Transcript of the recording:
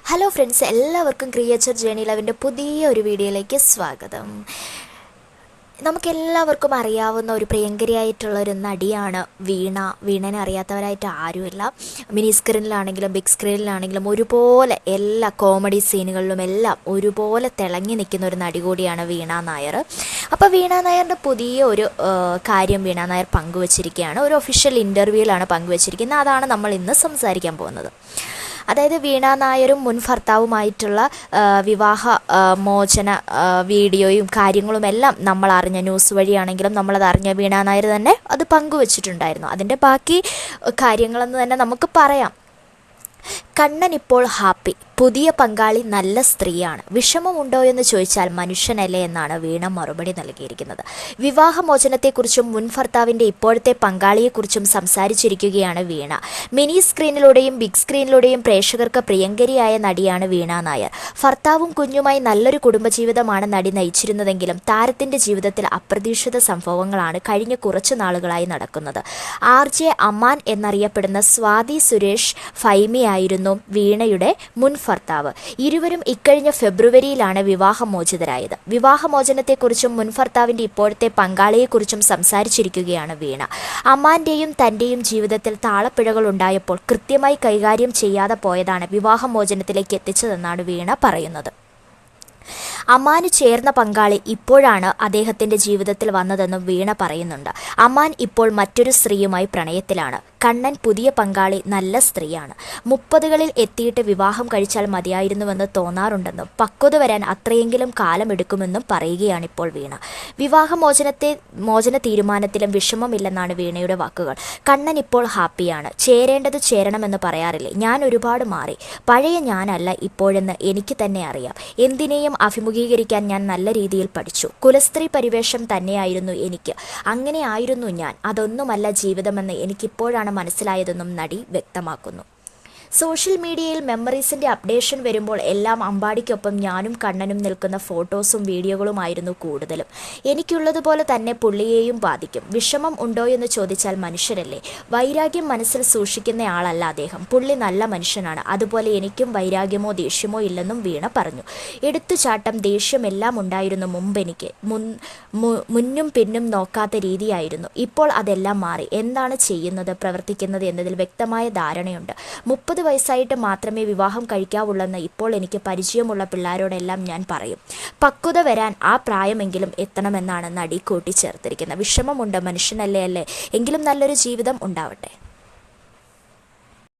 Hello friends, എല്ലാവർക്കും creature journey ലവിൻ്റെ പുതിയ ഒരു വീഡിയോയിലേക്ക് സ്വാഗതം. നമുക്കെല്ലാവർക്കും അറിയാവുന്ന ഒരു പ്രിയങ്കരിയായിട്ടുള്ള ഒരു നടിയാണ് വീണ. വീണനെ അറിയാത്തവരായിട്ട് ആരുമില്ല. മിനി സ്ക്രീനിലാണെങ്കിലും ബിഗ് സ്ക്രീനിലാണെങ്കിലും ഒരുപോലെ എല്ലാ കോമഡി സീനുകളിലും എല്ലാം ഒരുപോലെ തിളങ്ങി നിൽക്കുന്ന ഒരു നടി കൂടിയാണ് വീണ നായർ. അപ്പോൾ വീണ നായരുടെ പുതിയ ഒരു കാര്യം വീണ നായർ പങ്കുവച്ചിരിക്കുകയാണ്. ഒരു ഒഫീഷ്യൽ ഇൻ്റർവ്യൂവിലാണ് പങ്കുവച്ചിരിക്കുന്നത്. അതാണ് നമ്മൾ ഇന്ന് സംസാരിക്കാൻ പോകുന്നത്. അതായത് വീണ നായരും മുൻ ഭർത്താവുമായിട്ടുള്ള വിവാഹ മോചന വീഡിയോയും കാര്യങ്ങളുമെല്ലാം നമ്മൾ അറിഞ്ഞ ന്യൂസ് വഴിയാണെങ്കിലും നമ്മളത് അറിഞ്ഞ വീണ നായർ തന്നെ അത് പങ്കുവച്ചിട്ടുണ്ടായിരുന്നു. അതിൻ്റെ ബാക്കി കാര്യങ്ങളെന്ന് തന്നെ നമുക്ക് പറയാം. കണ്ണൻ ഇപ്പോൾ ഹാപ്പി, പുതിയ പങ്കാളി നല്ല സ്ത്രീയാണ്, വിഷമമുണ്ടോ എന്ന് ചോദിച്ചാൽ മനുഷ്യനല്ലേ എന്നാണ് വീണ മറുപടി നൽകിയിരിക്കുന്നത്. വിവാഹമോചനത്തെക്കുറിച്ചും മുൻ ഭർത്താവിൻ്റെ ഇപ്പോഴത്തെ പങ്കാളിയെക്കുറിച്ചും സംസാരിച്ചിരിക്കുകയാണ് വീണ. മിനി സ്ക്രീനിലൂടെയും ബിഗ് സ്ക്രീനിലൂടെയും പ്രേക്ഷകർക്ക് പ്രിയങ്കരിയായ നടിയാണ് വീണ നായർ. ഭർത്താവും കുഞ്ഞുമായി നല്ലൊരു കുടുംബജീവിതമാണ് നടി നയിച്ചിരുന്നതെങ്കിലും താരത്തിൻ്റെ ജീവിതത്തിൽ അപ്രതീക്ഷിത സംഭവങ്ങളാണ് കഴിഞ്ഞ കുറച്ചു നാളുകളായി നടക്കുന്നത്. RJ അമാൻ എന്നറിയപ്പെടുന്ന സ്വാതി സുരേഷ് ഫൈമിയായിരുന്നു വീണയുടെ മുൻ ഭർത്താവ്. ഇരുവരും ഇക്കഴിഞ്ഞ ഫെബ്രുവരിയിലാണ് വിവാഹമോചിതരായത്. വിവാഹമോചനത്തെക്കുറിച്ചും മുൻ ഭർത്താവിൻ്റെ ഇപ്പോഴത്തെ പങ്കാളിയെക്കുറിച്ചും സംസാരിച്ചിരിക്കുകയാണ് വീണ. അമ്മാൻ്റെയും തൻ്റെയും ജീവിതത്തിൽ താളപ്പിഴകൾ ഉണ്ടായപ്പോൾ കൃത്യമായി കൈകാര്യം ചെയ്യാതെ പോയതാണ് വിവാഹമോചനത്തിലേക്ക് എത്തിച്ചതെന്നാണ് വീണ പറയുന്നത്. അമ്മാന് ചേർന്ന പങ്കാളി ഇപ്പോഴാണ് അദ്ദേഹത്തിൻ്റെ ജീവിതത്തിൽ വന്നതെന്നും വീണ പറയുന്നുണ്ട്. അമ്മാൻ ഇപ്പോൾ മറ്റൊരു സ്ത്രീയുമായി പ്രണയത്തിലാണ്. കണ്ണൻ പുതിയ പങ്കാളി നല്ല സ്ത്രീയാണ്. 30കളിൽ എത്തിയിട്ട് വിവാഹം കഴിച്ചാൽ മതിയായിരുന്നുവെന്ന് തോന്നാറുണ്ടെന്നും പക്വത വരാൻ അത്രയെങ്കിലും കാലമെടുക്കുമെന്നും പറയുകയാണിപ്പോൾ വീണ. മോചന തീരുമാനത്തിലും വിഷമമില്ലെന്നാണ് വീണയുടെ വാക്കുകൾ. കണ്ണൻ ഇപ്പോൾ ഹാപ്പിയാണ്. ചേരേണ്ടത് ചേരണമെന്ന് പറയാറില്ലേ, ഞാൻ ഒരുപാട് മാറി. പഴയ ഞാനല്ല ഇപ്പോഴെന്ന് എനിക്ക് തന്നെ അറിയാം. എന്തിനേയും അഭിമുഖീകരിക്കാൻ ഞാൻ നല്ല രീതിയിൽ പഠിച്ചു. കുലസ്ത്രീ പരിവേഷം തന്നെയായിരുന്നു എനിക്ക്. അങ്ങനെ ആയിരുന്നു ഞാൻ. അതൊന്നുമല്ല ജീവിതമെന്ന് എനിക്കിപ്പോഴാണ് മനസ്സിലായതെന്നും നടി വ്യക്തമാക്കുന്നു. സോഷ്യൽ മീഡിയയിൽ മെമ്മറീസിൻ്റെ അപ്ഡേഷൻ വരുമ്പോൾ എല്ലാം അമ്പാടിക്കൊപ്പം ഞാനും കണ്ണനും നിൽക്കുന്ന ഫോട്ടോസും വീഡിയോകളുമായിരുന്നു കൂടുതലും. എനിക്കുള്ളതുപോലെ തന്നെ പുള്ളിയെയും ബാധിക്കും. വിഷമം ഉണ്ടോ എന്ന് ചോദിച്ചാൽ മനുഷ്യരല്ലേ. വൈരാഗ്യം മനസ്സിൽ സൂക്ഷിക്കുന്നയാളല്ല അദ്ദേഹം. പുള്ളി നല്ല മനുഷ്യനാണ്. അതുപോലെ എനിക്കും വൈരാഗ്യമോ ദേഷ്യമോ ഇല്ലെന്നും വീണ പറഞ്ഞു. എടുത്തുചാട്ടം, ദേഷ്യം എല്ലാം ഉണ്ടായിരുന്നു മുമ്പ് എനിക്ക്. മുന്നും പിന്നും നോക്കാത്ത രീതിയായിരുന്നു. ഇപ്പോൾ അതെല്ലാം മാറി. എന്താണ് ചെയ്യുന്നത്, പ്രവർത്തിക്കുന്നത് എന്നതിൽ വ്യക്തമായ ധാരണയുണ്ട്. 30 വയസ്സായിട്ട് മാത്രമേ വിവാഹം കഴിക്കാവുള്ളെന്ന് ഇപ്പോൾ എനിക്ക് പരിചയമുള്ള പിള്ളേരോടെല്ലാം ഞാൻ പറയും. പക്വത വരാൻ ആ പ്രായമെങ്കിലും എത്തണമെന്നാണ് നടി കൂട്ടിച്ചേർത്തിരിക്കുന്നത്. വിഷമമുണ്ട്, മനുഷ്യനല്ലേ അല്ലേ, എങ്കിലും നല്ലൊരു ജീവിതം ഉണ്ടാവട്ടെ.